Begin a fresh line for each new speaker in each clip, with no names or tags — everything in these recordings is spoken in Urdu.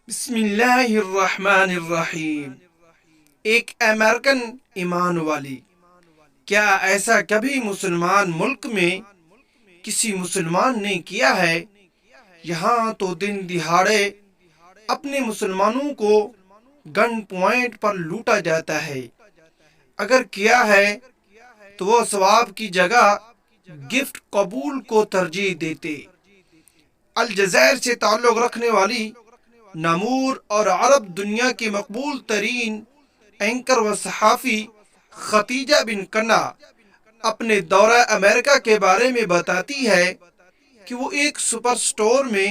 بسم اللہ الرحمن الرحیم۔ ایک امریکن ایمان والی، کیا ایسا کبھی مسلمان ملک میں کسی مسلمان نے کیا ہے؟ یہاں تو دن دہاڑے اپنے مسلمانوں کو گن پوائنٹ پر لوٹا جاتا ہے۔ اگر کیا ہے تو وہ ثواب کی جگہ گفٹ قبول کو ترجیح دیتے۔ الجزائر سے تعلق رکھنے والی نامور اور عرب دنیا کی مقبول ترین اینکر و صحافی ختیجہ بن کنا اپنے دورہ امریکہ کے بارے میں بتاتی ہے کہ وہ ایک سپر سٹور میں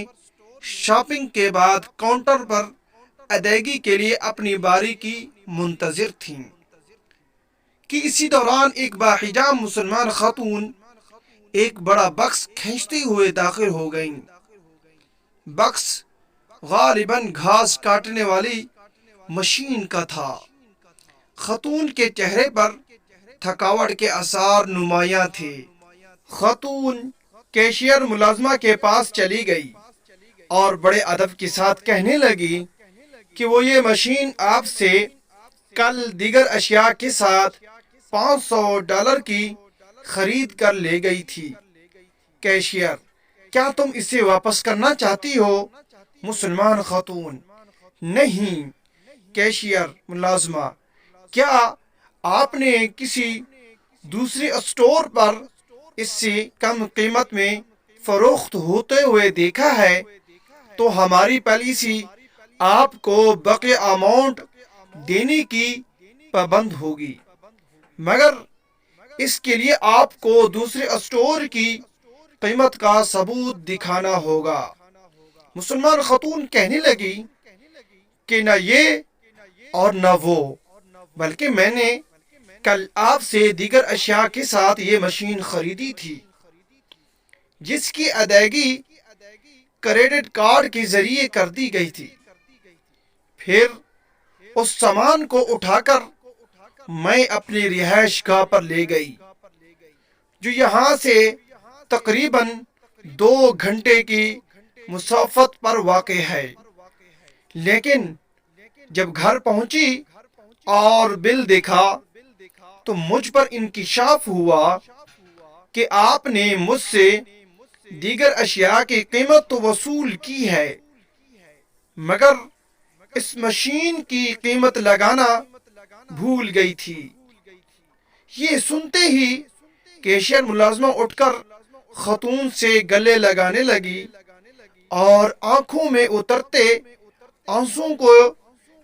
شاپنگ کے بعد کاؤنٹر پر ادائیگی کے لیے اپنی باری کی منتظر تھیں کہ اسی دوران ایک باحجاب مسلمان خاتون ایک بڑا بکس کھینچتے ہوئے داخل ہو گئیں۔ بکس غالباً گھاس کاٹنے والی مشین کا تھا۔ خاتون کے چہرے پر تھکاوٹ کے آثار نمایاں تھے۔ خاتون کیشیئر ملازمہ کے پاس چلی گئی اور بڑے ادب کے ساتھ کہنے لگی کہ وہ یہ مشین آپ سے کل دیگر اشیاء کے ساتھ $500 کی خرید کر لے گئی تھی۔ کیشیئر: کیا تم اسے واپس کرنا چاہتی ہو؟ مسلمان خاتون: نہیں۔ کیشیئر ملازمہ: کیا آپ نے کسی دوسری اسٹور پر اس سے کم قیمت میں فروخت ہوتے ہوئے دیکھا ہے؟ تو ہماری پالیسی آپ کو باقی اماؤنٹ دینے کی پابند ہوگی، مگر اس کے لیے آپ کو دوسرے اسٹور کی قیمت کا ثبوت دکھانا ہوگا۔ مسلمان خاتون کہنے لگی کہ نہ یہ اور نہ وہ، بلکہ میں نے کل آپ سے دیگر اشیاء کے ساتھ یہ مشین خریدی تھی جس کی ادائیگی کریڈٹ کارڈ کے ذریعے کر دی گئی تھی۔ پھر اس سامان کو اٹھا کر میں اپنی رہائش گاہ پر لے گئی جو یہاں سے تقریباً 2 گھنٹے کی مسافت پر واقع ہے، لیکن جب گھر پہنچی اور بل دیکھا تو مجھ پر انکشاف ہوا کہ آپ نے مجھ سے دیگر اشیاء کی قیمت تو وصول کی ہے، مگر اس مشین کی قیمت لگانا بھول گئی تھی۔ یہ سنتے ہی کیشیئر ملازمہ اٹھ کر خاتون سے گلے لگانے لگی اور آنکھوں میں اترتے آنسوؤں کو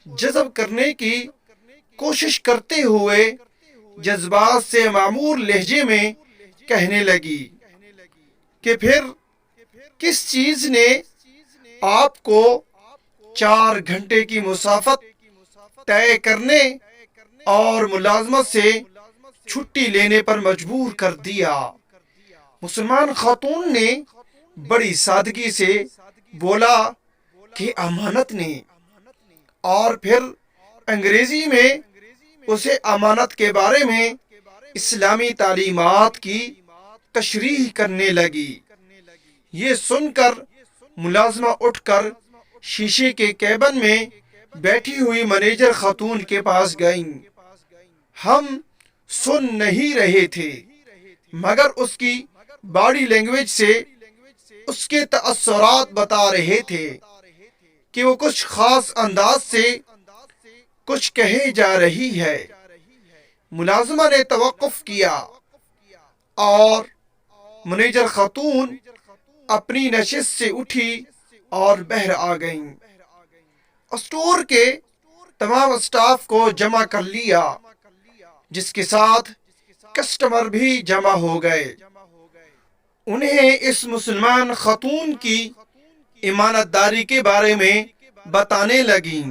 جذب کرنے کی کوشش کرتے ہوئے جذبات سے معمور لہجے میں کہنے لگی کہ پھر کس چیز نے آپ کو 4 گھنٹے کی مسافت طے کرنے اور ملازمت سے چھٹی لینے پر مجبور کر دیا؟ مسلمان خاتون نے بڑی سادگی سے بولا کہ امانت نے، اور پھر انگریزی میں اسے امانت کے بارے میں اسلامی تعلیمات کی تشریح کرنے لگی۔ یہ سن کر ملازمہ اٹھ کر شیشے کے کیبن میں بیٹھی ہوئی مینیجر خاتون کے پاس گئیں۔ ہم سن نہیں رہے تھے، مگر اس کی باڈی لینگویج سے اس کے تاثرات بتا رہے تھے کہ وہ کچھ خاص انداز سے کچھ کہے جا رہی ہے۔ ملازمہ نے توقف کیا اور مینیجر خاتون اپنی نشست سے اٹھی اور باہر آ گئیں۔ اسٹور کے تمام اسٹاف کو جمع کر لیا، جس کے ساتھ کسٹمر بھی جمع ہو گئے۔ انہیں اس مسلمان خاتون کی امانت داری کے بارے میں بتانے لگیں۔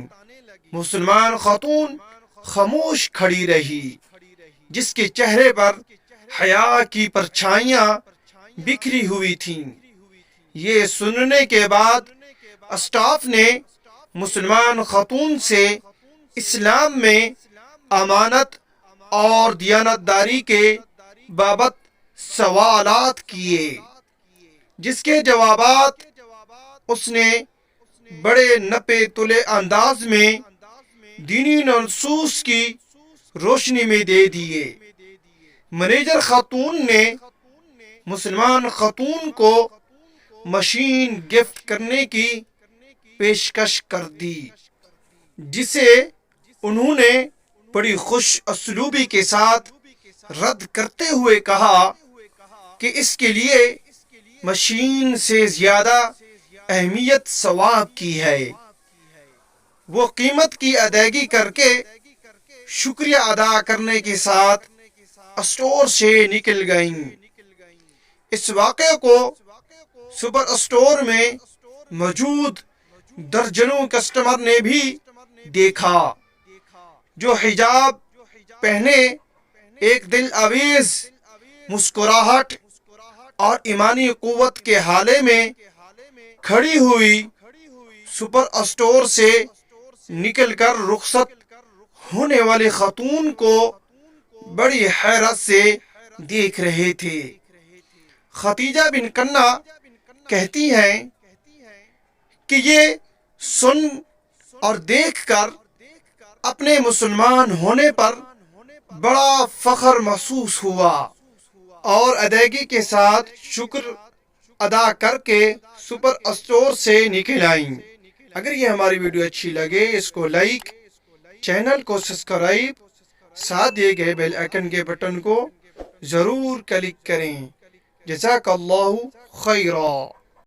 مسلمان خاتون خاموش کھڑی رہی، جس کے چہرے پر حیا کی پرچھائیاں بکھری ہوئی تھیں۔ یہ سننے کے بعد اسٹاف نے مسلمان خاتون سے اسلام میں امانت اور دیانت داری کے بابت سوالات کیے، جس کے جوابات اس نے بڑے نپے تلے انداز میں دینی نصوص کی روشنی میں دے دیے۔ مینیجر خاتون نے مسلمان خاتون کو مشین گفٹ کرنے کی پیشکش کر دی، جسے انہوں نے بڑی خوش اسلوبی کے ساتھ رد کرتے ہوئے کہا کہ اس کے لیے مشین سے زیادہ اہمیت ثواب کی ہے۔ وہ قیمت کی ادائیگی کر کے شکریہ ادا کرنے کے ساتھ اسٹور سے نکل گئیں۔ اس واقعے کو سپر اسٹور میں موجود درجنوں کسٹمر نے بھی دیکھا، جو حجاب پہنے ایک دل آویز مسکراہٹ اور ایمانی قوت کے حالے میں کھڑی ہوئی سپر اسٹور سے نکل کر رخصت ہونے والی خاتون کو بڑی حیرت سے دیکھ رہے تھے۔ خدیجہ بن کنہ کہتی ہیں کہ یہ سن اور دیکھ کر اپنے مسلمان ہونے پر بڑا فخر محسوس ہوا اور ادائیگی کے ساتھ شکر ادا کر کے سپر اسٹور سے نکل آئیں۔ اگر یہ ہماری ویڈیو اچھی لگے اس کو لائک، چینل کو سبسکرائب، ساتھ دیے گئے بیل آئیکن کے بٹن کو ضرور کلک کریں۔ جزاک اللہ خیرا۔